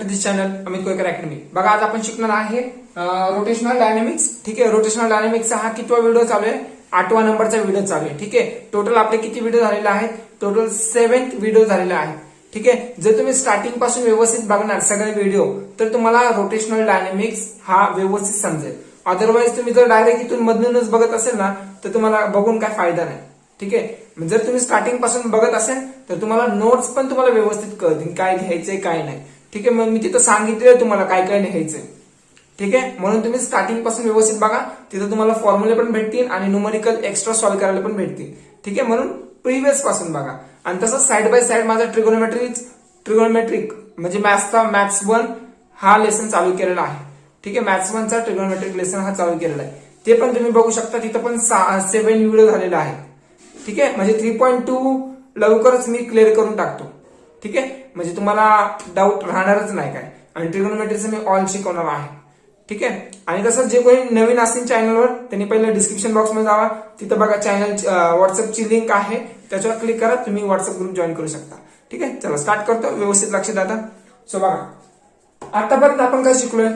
दिस channel Amit कोयकर academy. बघा आज आपण शिकणार आहे रोटेशनल डायनेमिक्स। ठीक आहे, रोटेशनल डायनेमिक्सचा हा कितवा व्हिडिओ चालू आहे? 8वा नंबरचा व्हिडिओ चालू आहे। ठीक आहे, टोटल आपले किती व्हिडिओ झालेले आहेत? टोटल 7th व्हिडिओ झालेला आहे। ठीक आहे, जर तुम्ही स्टार्टिंग पासून व्यवस्थित बघणार सगळे व्हिडिओ तर तुम्हाला रोटेशनल डायनेमिक्स हा व्यवस्थित समजेल। अदरवाइज तुम्ही जर डायरेक्ट इथून मधूनच बघत असेल ना तर तुम्हाला बघून काय फायदा नाही। ठीक आहे, जर तुम्ही स्टार्टिंग पासून बघत असेल तर तुम्हाला नोट्स पण तुम्हाला व्यवस्थित कळतील काय घ्यायचंय काय नाही। ठीक आहे, मग मी तिथं सांगितलं तुम्हाला काय काय लिहायचंय। ठीक आहे, म्हणून तुम्ही स्टार्टिंग पासून व्यवस्थित बघा, तिथं तुम्हाला फॉर्म्युले पण भेटतील आणि न्यूमेरिकल एक्स्ट्रा सॉल्व्ह करायला पण भेटतील। ठीक आहे, म्हणून प्रिव्हियस पासून बघा। आणि तसंच साइड बाय साइड माझा ट्रिगोनोमेट्रिक म्हणजे मॅथ्स 1 हा लेसन चालू केलेला आहे। ठीक आहे, मॅथ्स 1 चा ट्रिगोनोमेट्रिक लेसन हा चालू केलेला आहे, ते पण तुम्ही बघू शकता। तिथं पण 7 व्हिडिओ झालेला आहे। ठीक आहे, म्हणजे 3.2 लवकरच मी क्लिअर करून टाकतो। ठीक आहे, म्हणजे तुम्हाला डाऊट राहणारच नाही काय। आणि ट्रिगोनोमेट्रीचं मी ऑल शिकवणार आहे। ठीक आहे, आणि तसंच जे कोणी नवीन असतील चॅनलवर त्यांनी पहिलं डिस्क्रिप्शन बॉक्स मध्ये जावा, तिथं बघा चॅनल व्हॉट्सअपची लिंक आहे, त्याच्यावर क्लिक करा, तुम्ही व्हॉट्सअप ग्रुप जॉईन करू शकता। ठीक आहे, चला स्टार्ट करतो, व्यवस्थित लक्ष द्या। सो बघा आतापर्यंत आपण काय शिकलोय?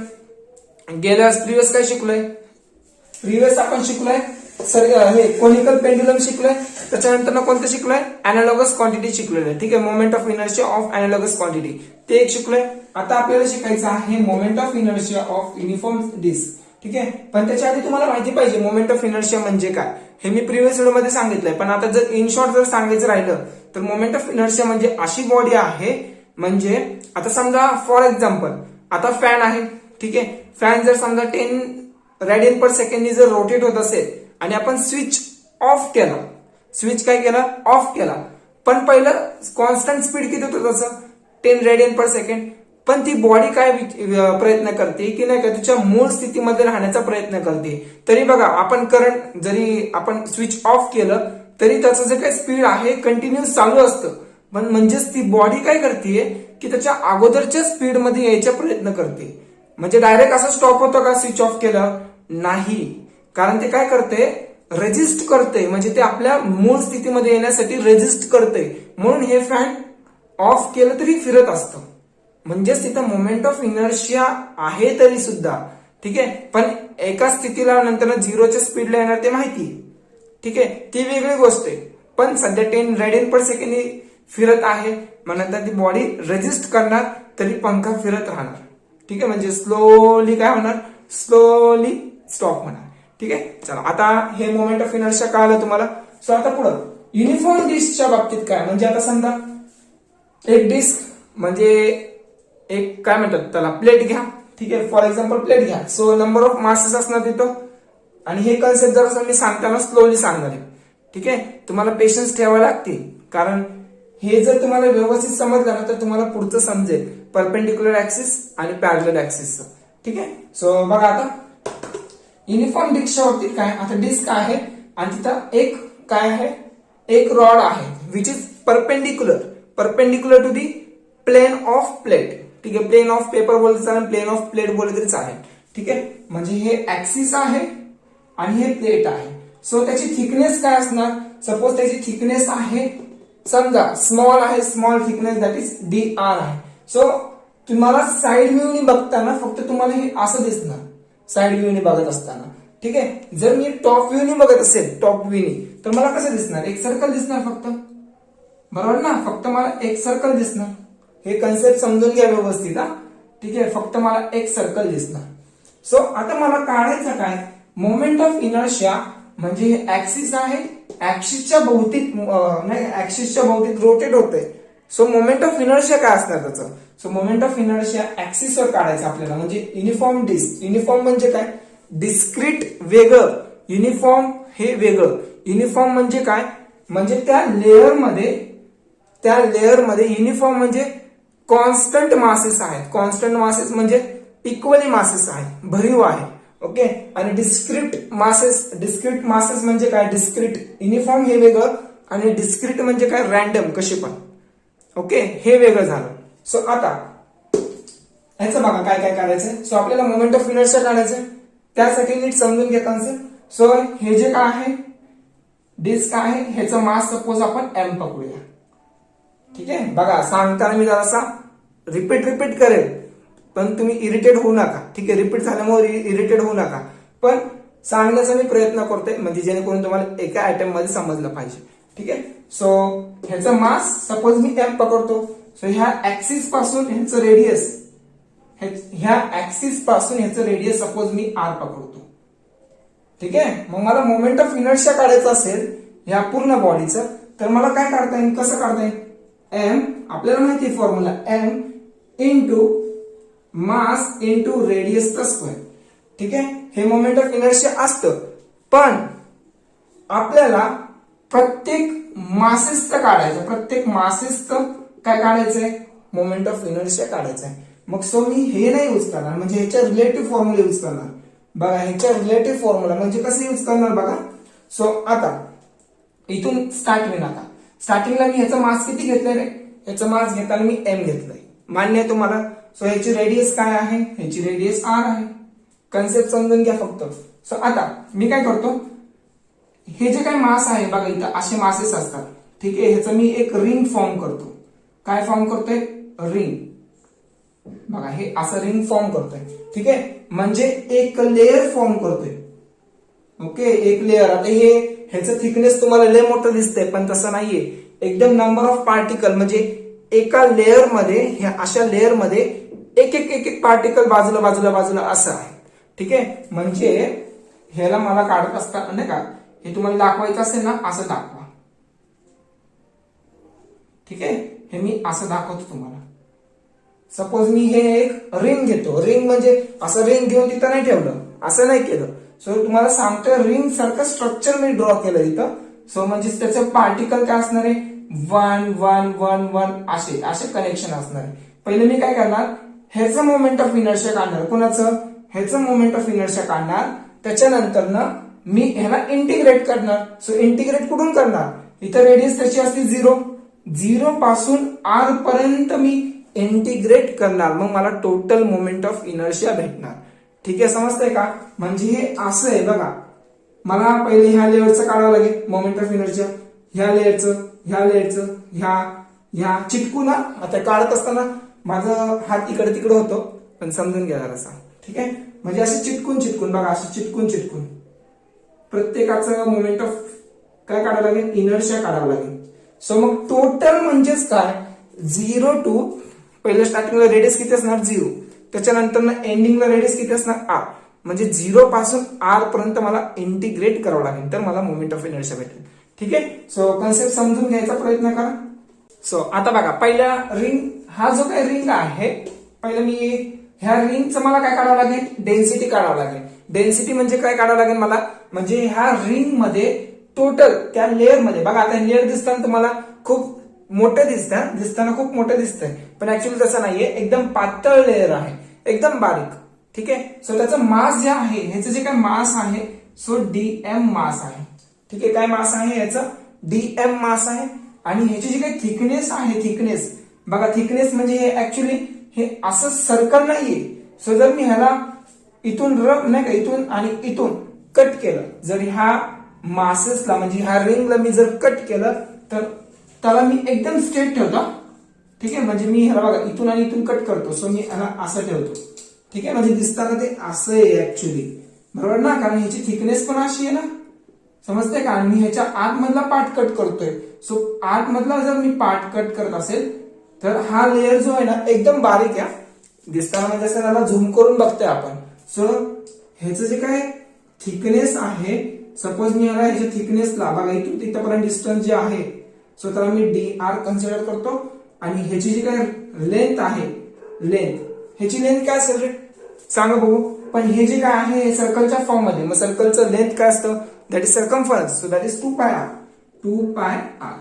प्रिव्हियस काय शिकलोय? प्रिव्हियस आपण शिकलोय हे कोनिकल पेंड्युलम शिकलोय, त्याच्यानंतर कोणतं शिकलोय? अॅनालॉगस क्वांटिटी शिकलोय। ठीक आहे, moment of inertia of analogous quantity ते एक शिकलोय। आता आपल्याला शिकायचं आहे moment of inertia of uniform disc. ठीक आहे, पण त्याच्या आधी तुम्हाला माहिती पाहिजे मोमेंट ऑफ इनर्शिया म्हणजे काय, हे मी प्रिव्हियस व्हिडिओ मध्ये सांगितलंय। पण आता जर इन शॉर्ट जर सांगायचं राहिलं तर मोमेंट ऑफ इनर्शिया म्हणजे अशी बॉडी आहे, म्हणजे आता समजा फॉर एक्झाम्पल आता फॅन आहे। ठीक आहे, फॅन जर समजा 10 रेडियन पर सेकंडनी जर रोटेट होत असेल आणि आपण स्विच ऑफ केला, स्विच काय केला? ऑफ केला, पण पहिलं कॉन्स्टंट स्पीड किती होतं त्याचं? 10 रेडियन पर सेकंड। पण ती बॉडी काय प्रयत्न करते की नाही का तिच्या मूळ स्थितीमध्ये राहण्याचा प्रयत्न करते। तरी बघा आपण करंट जरी आपण स्विच ऑफ केलं तरी त्याचं जे काही स्पीड आहे कंटिन्यूस चालू असतं, पण म्हणजेच ती बॉडी काय करते की त्याच्या अगोदरच्या स्पीड मध्ये यायचा प्रयत्न करते। म्हणजे डायरेक्ट असं स्टॉप होतं का स्विच ऑफ केलं? नाही, कारण ते काय करते? रेजिस्ट करते, म्हणजे ते आपल्या मूळ स्थितीमध्ये येण्यासाठी रेजिस्ट करते। म्हणून हे फॅन ऑफ केलं तरी फिरत असतं, म्हणजेच तिथं मोमेंट ऑफ इनर्शिया आहे तरी सुद्धा। ठीक आहे, पण एका स्थितीला नंतर 0च्या स्पीडला येणार ते माहिती। ठीक आहे, ती वेगळी गोष्ट आहे, पण सध्या 10 रेडियन पर सेकंड फिरत आहे, मग नंतर ती बॉडी रेजिस्ट करणार तरी पंखा फिरत राहणार। ठीक आहे, म्हणजे स्लोली काय होणार? स्लोली स्टॉप होणार। ठीक आहे, चला आता हे मोमेंट ऑफ इनर्शिया कळालं तुम्हाला। सो आता पुढं युनिफॉर्म डिस्कच्या बाबतीत काय, म्हणजे आता समजा एक डिस्क म्हणजे एक काय म्हणतात त्याला प्लेट घ्या। ठीक आहे, फॉर एक्झाम्पल प्लेट घ्या। सो नंबर ऑफ मासेस असणार तिथं, आणि हे कन्सेप्ट जर मी सांगताना स्लोली सांगणार आहे। ठीक आहे, तुम्हाला पेशन्स ठेवावे लागतील, कारण हे जर तुम्हाला व्यवस्थित समजलं ना तर तुम्हाला पुढचं समजेल परपेंडिक्युलर ऍक्सिस आणि पॅरलल ऍक्सिस। ठीक आहे, सो बघा आता युनिफॉर्म डिस्कच्या बाबतीत काय, आता डिस्क आहे आणि तिथं एक काय आहे? एक रॉड आहे which is perpendicular to the plane of plate. ठीक आहे, प्लेन ऑफ पेपर बोलले चालेल, प्लेन ऑफ प्लेट बोलले तरी चालेल। ठीक आहे, म्हणजे हे ऍक्सिस आहे आणि हे प्लेट आहे। सो त्याची थिकनेस काय असणार? सपोज त्याची थिकनेस आहे समजा स्मॉल आहे, small thickness that is dr आहे। सो तुम्हाला साइड व्ह्यूनी बघताना फक्त तुम्हाला हे असं दिसणार साइड व्ह्यूनी बघत असताना। ठीक आहे, जर मी टॉप व्ह्यूनी बघत असेल, टॉप व्ह्यूनी, तर मला कसं दिसणार? एक सर्कल दिसणार फक्त, बरोबर ना? फक्त मला एक सर्कल दिसणार। हे कन्सेप्ट समजून घ्या व्यवस्थित हा। ठीक आहे, फक्त मला एक सर्कल दिसणार। सो आता मला काढायचं काय? मोमेंट ऑफ इनर्शिया म्हणजे हे ऍक्सिस आहे, ऍक्सिसच्या भोवतीत रोटेट होतंय। सो मोमेंट ऑफ इनर्शिया काय असणार त्याचं? सो मोमेंट ऑफ इनर्शिया ऍक्सिसवर काढायचं आपल्याला, म्हणजे युनिफॉर्म डिस्क। युनिफॉर्म म्हणजे काय? डिस्क्रीट वेगळं, युनिफॉर्म हे वेगळं। युनिफॉर्म म्हणजे काय? म्हणजे त्या लेअरमध्ये युनिफॉर्म म्हणजे कॉन्स्टंट मासेस आहेत। कॉन्स्टंट मासेस म्हणजे इक्वली मासेस आहेत, भरीव आहे। ओके, आणि डिस्क्रीट मासेस म्हणजे काय? डिस्क्रीट युनिफॉर्म हे वेगळं आणि डिस्क्रीट म्हणजे काय? रॅन्डम कसे पण। ओके, हे वेगळं झालं। सो आता ह्याचं बघा काय काय करायचंय। सो आपल्याला मोमेंट ऑफ इनर्शिया काढायचंय, त्यासाठी नीट समजून घ्या कन्सेप्ट। सो हे जे काय आहे डिस्क आहे, ह्याचं मास सपोज आपण m पकडूया। ठीक आहे, बघा सांगताना मी जरासा रिपीट करेल, पण तुम्ही इरिटेट होऊ नका, ठीक आहे. रिपीट झाल्यामुळे इरिटेट होऊ नका, पण सांगण्याचा मी प्रयत्न करतोय म्हणजे जेणेकरून तुम्हाला एका आयटम मध्ये समजलं पाहिजे, ठीक आहे. सो ह्याचा मास सपोज मी एम पकडतो. सो ह्या ऍक्सिस पासून ह्याचं रेडियस, ह्या ऍक्सिस पासून ह्याचं रेडियस सपोज मी आर पकडतो, ठीक आहे. मग मला मोमेंट ऑफ इनर्शिया काढायचं असेल ह्या पूर्ण बॉडीचं, तर मला काय काढता येईल, कसं काढता येईल, एम आपल्याला माहिती formula, M into mass into रेडियसचा स्क्वेअर, ठीक आहे. हे मोमेंट ऑफ इनर्शिया असतं, पण आपल्याला प्रत्येक मासेसचं काढायचं, प्रत्येक मासेसचं काय काढायचंय, मोमेंट ऑफ इनर्शिया काढायचं आहे. मग सो मी हे नाही यूज करणार, म्हणजे ह्याच्या रिलेटिव्ह फॉर्म्युला यूज करणार. बघा ह्याच्या रिलेटिव्ह फॉर्म्युला म्हणजे कसं यूज करणार बघा. सो आता इथून स्टार्ट होईल. आता स्टार्टिंगला मी ह्याचा मास किती घेतलंय रे, ह्याचा मास घेताना मी एम घेतलंय, मान्य आहे तुम्हाला. सो ह्याची रेडियस काय आहे, ह्याची रेडियस आर आहे. कन्सेप्ट समजून घ्या फक्त. सो आता मी काय करतो, हे जे काही मास आहे बघा इथं असे मासेस असतात, ठीक आहे. ह्याचं मी एक रिंग फॉर्म करतो. काय फॉर्म करतोय, रिंग. बघा हे असं रिंग फॉर्म करतोय, ठीक आहे. म्हणजे एक लेअर फॉर्म करतोय, ओके, एक लेअर. आता हे ह्याचं थिकनेस तुम्हाला लय मोठं दिसतंय, पण तसं नाहीये. एकदम नंबर ऑफ पार्टिकल म्हणजे एका लेअर मध्ये, ह्या अशा लेअर मध्ये एक एक एक एक पार्टिकल बाजूला बाजूला बाजूला असं आहे, ठीक आहे. म्हणजे ह्याला मला काढत असताना नाही का, हे तुम्हाला दाखवायचं असेल ना, असं दाखवा, ठीक आहे. हे मी असं दाखवतो तुम्हाला. सपोज मी हे एक रिंग घेतो, रिंग म्हणजे असं रिंग घेऊन तिथं नाही ठेवलं, असं नाही केलं. सो तुम्हाला सांगतोय रिंग सारखं स्ट्रक्चर मी ड्रॉ केलं इथं. सो म्हणजे त्याचं पार्टिकल काय असणार आहे, 1 1 1 1 असे असे कनेक्शन असणार आहे. पहिले मी काय करणार, ह्याचं मोमेंट ऑफ इनर्शिया काढणार, कुणाचं, ह्याचं मोमेंट ऑफ इनर्शिया काढणार. त्याच्यानंतर ना मी ह्याला इंटिग्रेट करणार. सो इंटिग्रेट कुठून करणार, इथं रेडियस त्याची असते 0, 0 पासून आर पर्यंत मी इंटिग्रेट करणार. मग मला टोटल मोमेंट ऑफ इनर्शिया भेटणार, ठीक आहे. समजतंय का, म्हणजे हे असं आहे बघा. मला पहिले ह्या लेअरचं काढावं लागेल मोमेंट ऑफ इनर्शिया, ह्या लेअरचं, ह्या लेअरचं, ह्या चिटकून. आता काढत असताना माझा हात इकडे तिकडे होतो, पण समजून घ्या जरासा, ठीक आहे. म्हणजे असे चिटकून चिटकून बघा, असे चिटकून चिटकून प्रत्येकाचं मोमेंट ऑफ काय काढावं लागेल, इनर्शिया काढावं लागेल. सो मग टोटल म्हणजेच काय, 0 टू, पहिल्या स्टार्टिंगला रेडियस किती असणार 0, त्याच्यानंतर एंडिंगला रेडियस किती असणार आर. म्हणजे 0 पासून आर पर्यंत मला इंटिग्रेट करावं लागेल, तर मला मोमेंट ऑफ इनर्शिया भेटेल, ठीक आहे. सो कन्सेप्ट समजून घ्यायचा प्रयत्न करा. सो आता बघा, पहिल्या रिंग, हा जो काही रिंग आहे, पहिलं मी ह्या रिंगचं मला काय काढावं लागेल, डेन्सिटी काढावं लागेल. डेन्सिटी म्हणजे काय काढावं लागेल मला, म्हणजे ह्या रिंग मध्ये टोटल त्या लेअर मध्ये बघा. आता लेअर दिसताना तुम्हाला खूप मोठं दिसतं, दिसताना खूप मोठं दिसतंय, पण ऍक्च्युअली तसं नाहीये. एकदम पातळ लेअर आहे, एकदम बारीक, ठीक आहे. सो त्याचं मास जे आहे, ह्याचं जे काय मास आहे, सो डीएम मास आहे, ठीक आहे. काय मास आहे याचं, डीएम मास आहे. आणि ह्याची जी काही थिकनेस आहे, थिकनेस बघा, थिकनेस म्हणजे हे ऍक्च्युअली हे असं सर्कल नाहीये. सो जर मी ह्याला इथून नाही का, इथून आणि इथून कट केलं, जर ह्या मासेसला म्हणजे ह्या रिंगला मी जर कट केलं, तर त्याला मी एकदम स्ट्रेट ठेवतो, ठीक आहे. म्हणजे मी ह्याला बघा इथून आणि इथून कट करतो. सो मी ह्याला असं ठेवतो, ठीक आहे. म्हणजे दिसताना ते असं आहे ऍक्च्युअली, बरोबर ना, कारण ह्याची थिकनेस पण अशी आहे ना, समजते का. आणि मी ह्याच्या आतमधला पार्ट कट करतोय. सो आतमधला जर मी पार्ट कट करत असेल, तर हा लेअर जो आहे ना एकदम बारीक आहे दिसताना, म्हणजे असं त्याला झूम करून बघतोय आपण. सो ह्याचं जे काय थिकनेस आहे, सपोज मी ह्याला ह्याच्या थिकनेसला बघा इथून तिथपर्यंत डिस्टन्स जे आहे, सो त्याला मी डी आर कन्सिडर करतो. आणि ह्याची जी काय लेंथ आहे, लेंथ, ह्याची लेंथ काय असेल रे सांगा बघू. पण हे जे काय आहे हे सर्कलच्या फॉर्म मध्ये, मग सर्कलचं लेंथ काय असतं, that is circumference. So that is 2 pi R, 2 pi r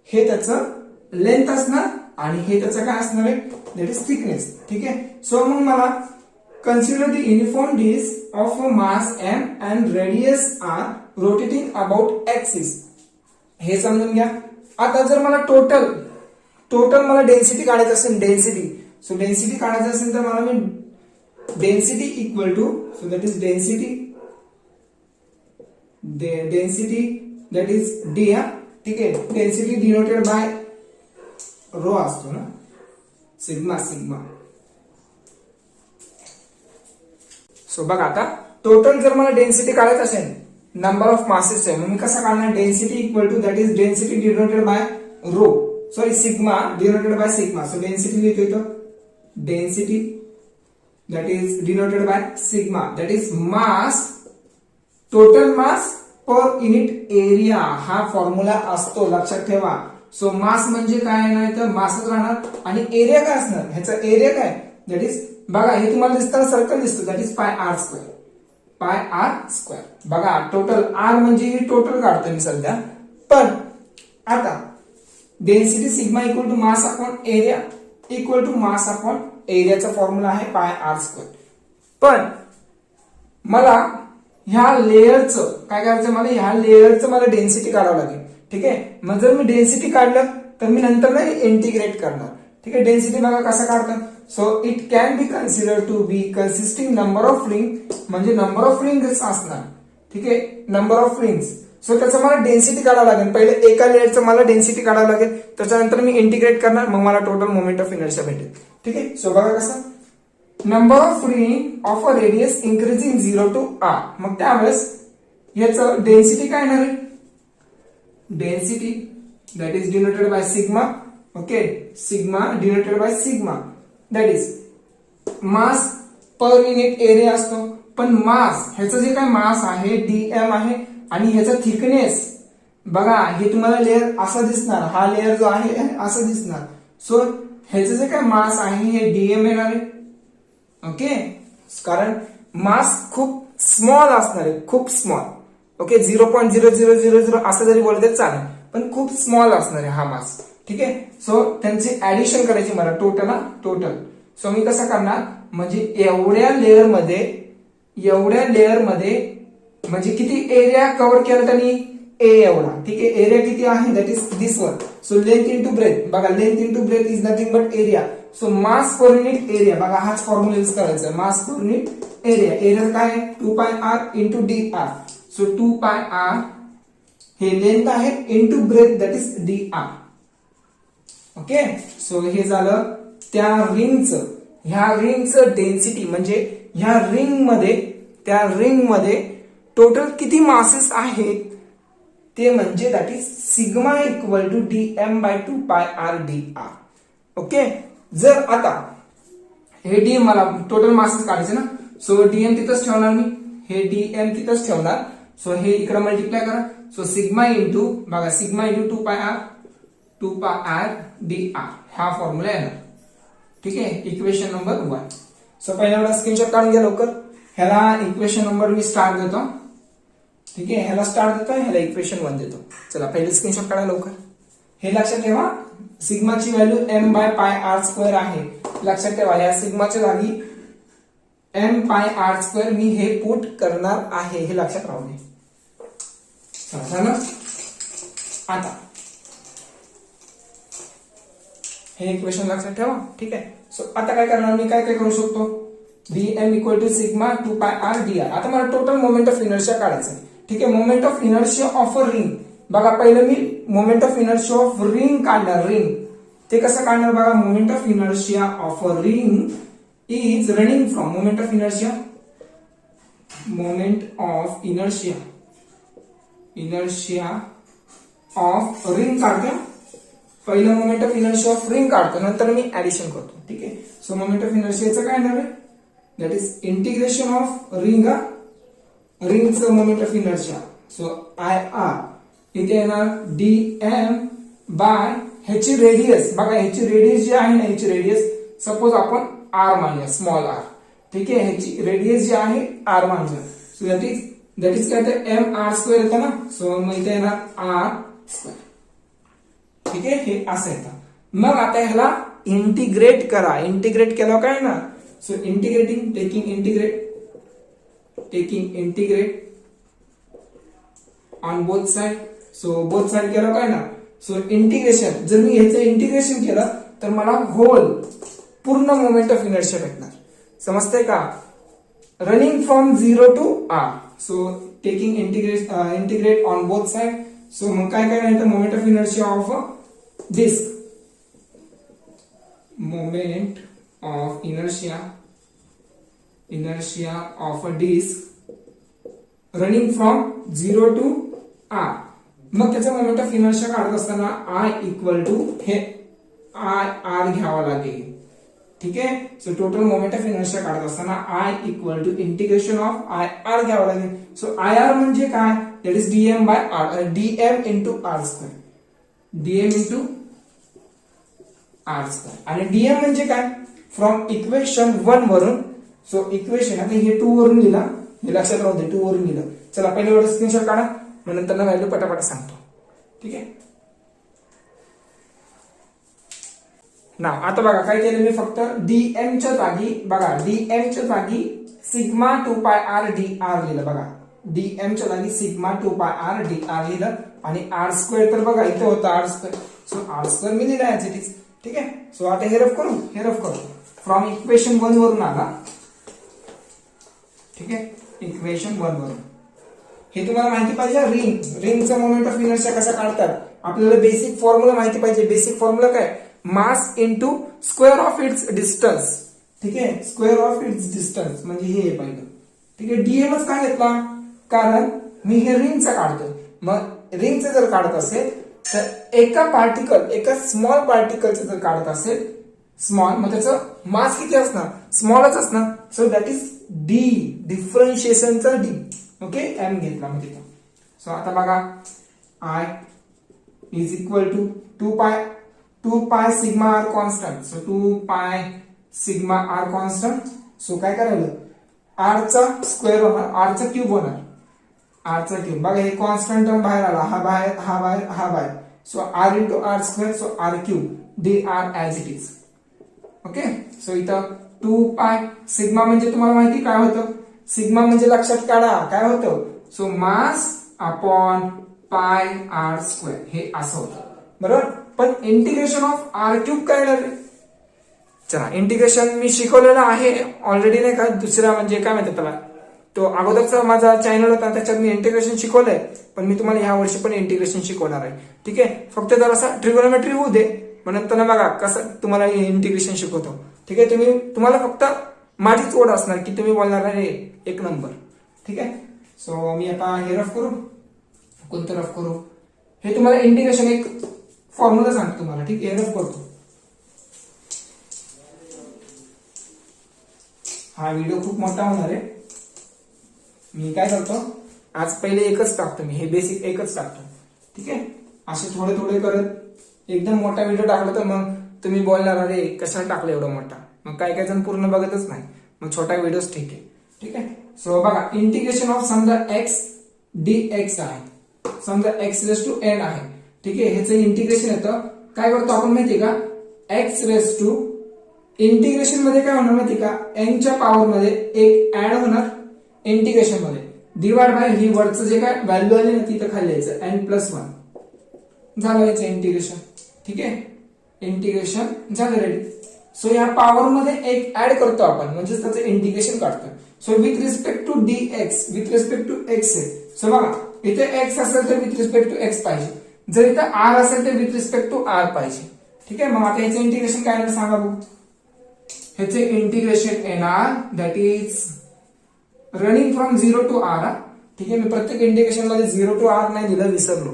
हे त्याचं लेंथ असणार. आणि हे त्याचं काय असणार आहे, दॅट इज थिकनेस, ठीक आहे. सो मग मला consider the uniform disc of mass M and radius R rotating about axis, हे समजून घ्या. आता जर मला टोटल मला डेन्सिटी काढायचं असेल, डेन्सिटी, सो डेन्सिटी काढायचं असेल तर मला मी density equal to, so that is density that is D, हा ठीक आहे. डेन्सिटी डिनोटेड बाय रो असतो ना, सिग्मा, सो बघा आता टोटल जर मला डेन्सिटी काढायचं असेल, नंबर ऑफ मासेस आहे, मग मी कसं काढणार? Density equal to that is density denoted by rho, sorry sigma denoted by sigma. So density लिहितो इथं, density that is denoted by sigma, that is mass, total mass per unit area. हा formula असतो, लक्षात ठेवा. So मास म्हणजे काय नाही तर मासच राहणार, आणि एरिया काय असणार? ह्याचा एरिया काय? दॅट इज बघा हे तुम्हाला दिसताना सर्कल दिसतो, that is pi R square, pi R square. बघा टोटल आर म्हणजे ही टोटल काढतोय मी सध्या, पण आता density sigma equal to mass upon area equal to mass upon एरियाचा फॉर्म्युला आहे पाय आर स्क्वेअर. पण मला ह्या लेअरचं काय करायचं? मला ह्या लेअरचं मला डेन्सिटी काढावं लागेल. ठीक आहे, मग जर मी डेन्सिटी काढलं तर मी नंतर ना इंटिग्रेट करणार. ठीक आहे, डेन्सिटी बघा कसं काढतात. So it can be consider to be consisting number of ring, म्हणजे नंबर ऑफ रिंग्स असणार. ठीक आहे, नंबर ऑफ रिंग्स. सो त्याचं मला डेन्सिटी काढावं लागेल. पहिले एका लेअरचं मला डेन्सिटी काढावं लागेल, त्याच्यानंतर मी इंटिग्रेट करणार, मग मला टोटल मोमेंट ऑफ इनर्शिया भेटेल. ठीक आहे, सो बघा कसं, number of ring of a radius increasing 0 to R. मग त्यावेळेस याचं डेन्सिटी काय येणार आहे? Density that is denoted by sigma. Okay, sigma denoted by sigma, that is mass per unit area असतो. पण मास, ह्याचं जे काय मास आहे डीएम आहे, आणि ह्याचा थिकनेस बघा, हे तुम्हाला लेअर असा दिसणार, हा लेअर जो आहे असं दिसणार. सो ह्याचं जे काय मास आहे हे डीएम येणार आहे. ओके, कारण मास खूप स्मॉल असणार आहे, खूप स्मॉल. ओके, 0.0000 असं जरी बोलले तर चालेल, पण खूप स्मॉल असणार आहे हा मास. ठीक आहे, सो त्यांची ऍडिशन करायची मला टोटल. सो मी कसं करणार? म्हणजे एवढ्या लेअर मध्ये म्हणजे किती एरिया कव्हर केला त्यांनी? ए एवढा. ठीक आहे, एरिया किती आहे? That is this one. So length into breadth, बघा length into breadth is nothing but area. So mass per unit area, बघा हाच फॉर्म्युला यूज करायचा, mass per unit area. Area काय आहे? 2 pi r into d r. So 2 pi r हे length आहे into breadth, that is d r. Okay, so हे झालं त्या रिंगचं. ह्या रिंगचं डेन्सिटी म्हणजे ह्या रिंग मध्ये टोटल किती मासेस आहेत ते म्हणजे that is sigma equal to dm by 2 pi R D r. Okay, जर आता हे डीएम मला टोटल मासेस काढायचे ना, सो डीएम तिथंच ठेवणार मी, हे डीएम तिथंच ठेवणार. सो हे इकडे मल्टिप्लाय करा. सो सिग्मा इंटू बघा, sigma into 2 pi R D R हा फॉर्म्युला येणार. ठीक आहे, इक्वेशन नंबर 1. सो पहिला स्क्रीनशॉट काढून घ्या लवकर. ह्याला इक्वेशन नंबर मी स्टार्ट देतो. ठीक आहे, ह्याला स्टार्ट देतो, ह्याला इक्वेशन 1 देतो. चला पहिले स्क्रीनशॉट काढा लवकर. हे लक्षात ठेवा, सिग्माची value M by pi R square आहे. लक्षात ठेवा, या सिग्माच्या जागी एम पाय आर स्क्वेअर मी हे पुट करणार आहे, हे लक्षात राहू दे. झालं आता हे इक्वेशन लक्षात ठेवा. ठीक आहे, सो आता काय करणार मी? काय करू शकतो? DM equal to sigma 2 pi R D R. आता मला टोटल मोमेंट ऑफ इनर्शिया काढायचं आहे. ठीक आहे, moment of inertia of a ring. बघा पहिलं मी moment of inertia of ring काढणार. रिंग ते कसं काढणार बघा? Moment of inertia of a ring is running from moment of inertia of ring काढतो. पहिलं moment of inertia of ring काढतो, नंतर मी ऍडिशन करतो. ठीक आहे, सो मोमेंट ऑफ इनर्शियाचं काय येणार आहे? दॅट इज इंटिग्रेशन ऑफ रिंगचं moment of inertia. So I r इथे येणार डीएम बाय ह्याची रेडियस. बघा ह्याची रेडियस जी आहे ना, ह्याची रेडियस सपोज आपण आर मानूया, स्मॉल आर. ठीक आहे, ह्याची रेडियस जी आहे आर मानूया. सो दॅट इज काय तर एम आर स्क्वेअर येतं ना. सो मग इथे येणार आर स्क्वेअर. ठीक आहे, हे असं येतं. मग आता ह्याला इंटिग्रेट करा. इंटिग्रेट केलं काय ना? So integrating taking integrate on both side. So both side केलं काय ना? सो इंटिग्रेशन, जर मी ह्याचं इंटिग्रेशन केलं तर मला होल पूर्ण मोमेंट ऑफ इनर्शिया भेटणार. समजतंय का? Running from 0 to R. So taking integrate on both side. So मग काय करायचं? Moment of inertia of disc, moment of inertia inertia of a disk running from 0 to r. मग त्याचा moment of inertia काढत असताना I इक्वल टू हे R घ्यावा लागेल. ठीक आहे. So total moment of inertia काढत असताना I equal to integration of I R घ्यावा लागेल. सो आय आर म्हणजे काय, that is dm by R, dm into R square, dm into R square. आणि डीएम म्हणजे काय, फ्रॉम इक्वेशन 1 वरून. सो इक्वेशन आता हे 2 वरून लिहिला, हे लक्षात राहू दे, 2 वरून लिहिलं. चला पहिले एवढं स्क्रीनशॉट काढा, मग नंतर व्हॅल्यू पटापट सांगतो. ठीक आहे ना. आता बघा काय केलं मी, फक्त डीएम च्या जागी बघा, डीएम च्या जागी sigma 2 pi R D R लिहिलं. बघा डीएम च्या जागी sigma 2 pi R D R लिहिलं. आणि आर स्क्वेअर तर बघा इथं होतं r square. So r square मी लिहिला ऍज इट इज. ठीक आहे. सो आता हे रफ करू, फ्रॉम इक्वेशन 1 वरून आला. ठीक आहे, इक्वेशन 1 वरून. हे तुम्हाला माहिती पाहिजे, रिंगचा मोमेंट ऑफ इनर्शिया कसा काढतात. आपल्याला बेसिक फॉर्म्युला माहिती पाहिजे. बेसिक फॉर्म्युला काय, mass into square of its distance. ठीक आहे, स्क्वेअर ऑफ इट्स डिस्टन्स म्हणजे हे पाहिलं. ठीक आहे, डीएमच का घेतला, कारण मी हे रिंगचा काढतोय. मग रिंगचं जर काढत असेल तर एका पार्टिकल, एका स्मॉल पार्टिकलचं जर काढत असेल स्मॉल, मग त्याचं मास किती असणार, स्मॉलच असणार. सो दॅट इज डी, डिफरन्शिएशनचा डी. ओके, एम घेतला मग तिथं. सो आता बघा I is equal to 2 pi sigma R constant. So 2 pi sigma R constant. So काय करायला, आरचा स्क्वेअर होणार, आरचा क्यूब होणार, आरचा क्यूब. बघा हे कॉन्स्टंट टर्म बाहेर आला, हा बाहेर, हा बाहेर, हा बाहेर. So R into R square, so R cube, D R as it is. Okay. So इथं 2 पाय सिग्मा म्हणजे तुम्हाला माहिती काय होतं, सिग्मा म्हणजे लक्षात काढा काय होतं. So mass upon pi R square हे असं होतं, बरोबर. पण इंटिग्रेशन ऑफ आर क्यूब काय येणार. चला इंटिग्रेशन मी शिकवलेलं आहे ऑलरेडी, नाही का. दुसरा म्हणजे काय म्हणतात त्याला, तो अगोदरचा माझा चॅनल होता त्याच्यात मी इंटिग्रेशन शिकवलंय. पण मी तुम्हाला ह्या वर्षी पण इंटिग्रेशन शिकवणार आहे. ठीक आहे, फक्त जरासा ट्रिगोनोमेट्री होऊ दे, मग नंतर बघा कसं तुम्हाला इंटिग्रेशन शिकवतो. ठीक आहे, तुम्हाला फक्त माझीच ओढ असणार की तुम्ही बोलणार आहे एक नंबर. ठीक आहे. सो मी आता हे रफ करू, कोणतं रफ करू, हे तुम्हाला इंटिग्रेशन एक फॉर्म्युला सांगतो तुम्हाला. ठीक आहे, रफ करतो. हा व्हिडिओ खूप मोठा होणार आहे. मी काय करतो, आज पहिले एकच टाकतो, मी हे बेसिक एकच टाकतो. ठीक आहे, असे थोडे थोडे करत एकदम मोठा व्हिडिओ टाकला तर मग तुम्ही बोलणार अरे कशाला टाकलं एवढा मोठा. मग काही काही जण पूर्ण बघतच नाही, मग छोटा व्हिडिओच ठीक आहे. ठीक आहे. सो बघा इंटिग्रेशन ऑफ समजा एक्स डी एक्स आहे, समजा एक्स रेस टू एन आहे. ठीक आहे, ह्याचं इंटिग्रेशन येतं, काय करतो आपण माहितीये का, एक्स रेस टू इंटिग्रेशन मध्ये काय होणार माहिती का, एन च्या पॉवर मध्ये एक ऍड होणार इंटिग्रेशन मध्ये, डिवाइड बाय ही वरचं जे काय व्हॅल्यू आली ना तिथं खाली यायचं n+1 झालं याचं इंटिग्रेशन. ठीक आहे, इंटिग्रेशन झालं रेडी. सो या पॉवर मध्ये एक ऍड करतो आपण, म्हणजे त्याचं इंटिग्रेशन काढतो. So with respect to dx, with respect to x आहे. सो बघा इथे x असेल तर विथ रिस्पेक्ट टू x पाहिजे, जर इथं r असेल तर विथ रिस्पेक्ट टू r पाहिजे. ठीक आहे, मग आता याचं इंटिग्रेशन काय येणार सांगा बघू. ह्याचे इंटिग्रेशन येणार that is running from 0 to r. ठीक आहे, मी प्रत्येक इंटिग्रेशन मध्ये 0 टू r नाही दिलं, विसरलो.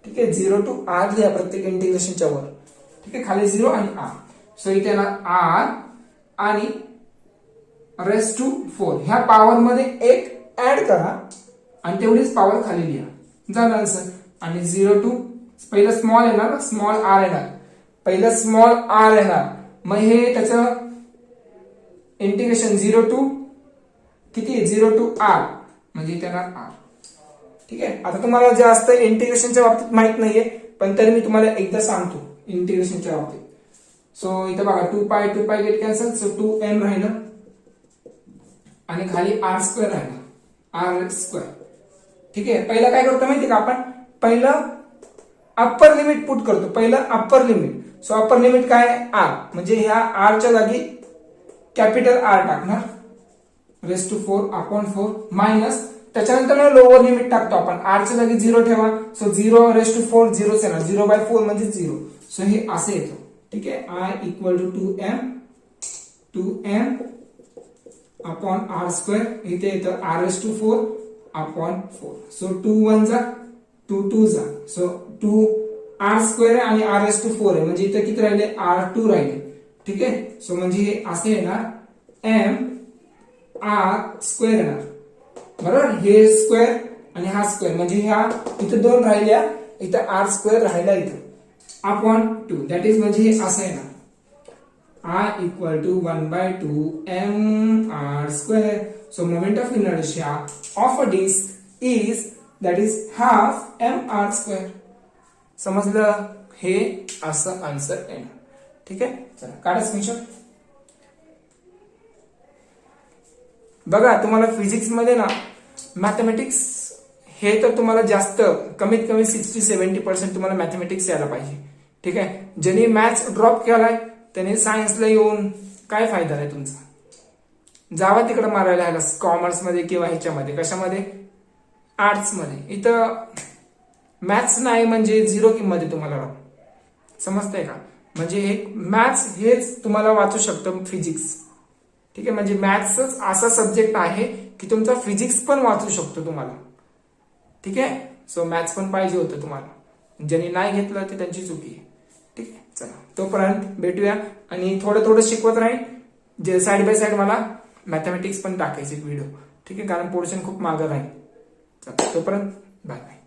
ठीक आहे, 0 टू r लिहा प्रत्येक इंटिग्रेशनच्या वर. ठीक आहे, खाली 0 आणि r. सो इथे येणार r आणि रेस टू 4 ह्या पॉवर मध्ये एक ऍड करा आणि तेवढीच पॉवर खाली लिहा, झालं आन्सर. आणि 0 टू पहिलं स्मॉल येणार, स्मॉल r येणार, पहिलं स्मॉल r येणार. मग हे त्याचं इंटिग्रेशन 0 टू किती, 0 टू r म्हणजे इथे येणार r. ठीक आहे, आता तुम्हाला जास्त इंटिग्रेशनच्या बाबतीत माहित नाहीये, पण तरी मी तुम्हाला एकदा सांगतो इंटिग्रेशनच्या बाबतीत. सो इथे बघा 2 पाय गेट कॅन्सल, सो 2m राहिलं आणि खाली r स्क्वेअर राहिलं, r स्क्वेअर. ठीक आहे, पहिलं काय करतो माहिती का आपण, पहिलं अप्पर लिमिट पुट करतो, पहिलं upper limit. So upper limit काय r, म्हणजे ह्या r च्या जागी कॅपिटल R टाकणार, रेस टू 4 अपॉन 4 मायनस त्याच्यानंतर लोअर लिमिट टाकतो आपण, r च्या जागी 0 ठेवा. सो 0 रेस टू 4 0 येणार, 0/4 म्हणजे 0. सो हे असे येतो. ठीक आहे, I equal to 2m upon R square, इथे येतं R S to 4 upon 4. So 2 1 जा 2 2 जा, सो 2 आर स्क्वेअर आहे आणि आर एस टू 4 आहे, म्हणजे इथं किती राहिले आर 2 राहिले. ठीक आहे. सो म्हणजे हे असे येणार एम आर स्क्वेअर येणार, बरोबर. हे स्क्वेअर आणि हा स्क्वेअर म्हणजे ह्या इथं 2 राहिल्या, इथं आर स्क्वेअर राहिला इथं अपॉन 2, दॅट इज म्हणजे हे असं येणार I equal to 1/2 mr square. So moment of inertia of a disk is that is half mr square. समजलं. हे असं आन्सर येणार. ठीक आहे. चला काढा स्क्रीनशॉट. बघा तुम्हाला फिजिक्स मध्ये ना मॅथमॅटिक्स हे तर तुम्हाला जास्त कमीत कमी 60-70% तुम्हाला मॅथमॅटिक्स यायला पाहिजे. ठीक आहे. ज्यांनी मॅथ्स ड्रॉप केलाय त्याने सायन्सला येऊन काय फायदा आहे तुमचा. जावा तिकडे मारायला ह्याला कॉमर्स मध्ये किंवा ह्याच्यामध्ये कशामध्ये आर्ट्स मध्ये. इथं मॅथ्स नाही म्हणजे 0 किंमत आहे तुम्हाला. समजतंय का. म्हणजे एक मॅथ्स हेच तुम्हाला वाचू शकतं फिजिक्स. ठीक आहे. म्हणजे मॅथ्सच असा सब्जेक्ट आहे की तुमचा फिजिक्स पण वाचू शकतो तुम्हाला. ठीक आहे. सो मॅथ्स पण पाहिजे होतं तुम्हाला. ज्यांनी नाही घेतलं ते त्यांची चुकी आहे. ठीक आहे. चला तोपर्यंत भेटूया आणि थोडं थोडं शिकवत राहील. जे साइड बाय साइड मला मॅथमॅटिक्स पण टाकायचे व्हिडिओ. ठीक आहे. कारण पोर्शन खूप मागं राहील. चला तोपर्यंत बाय बाय.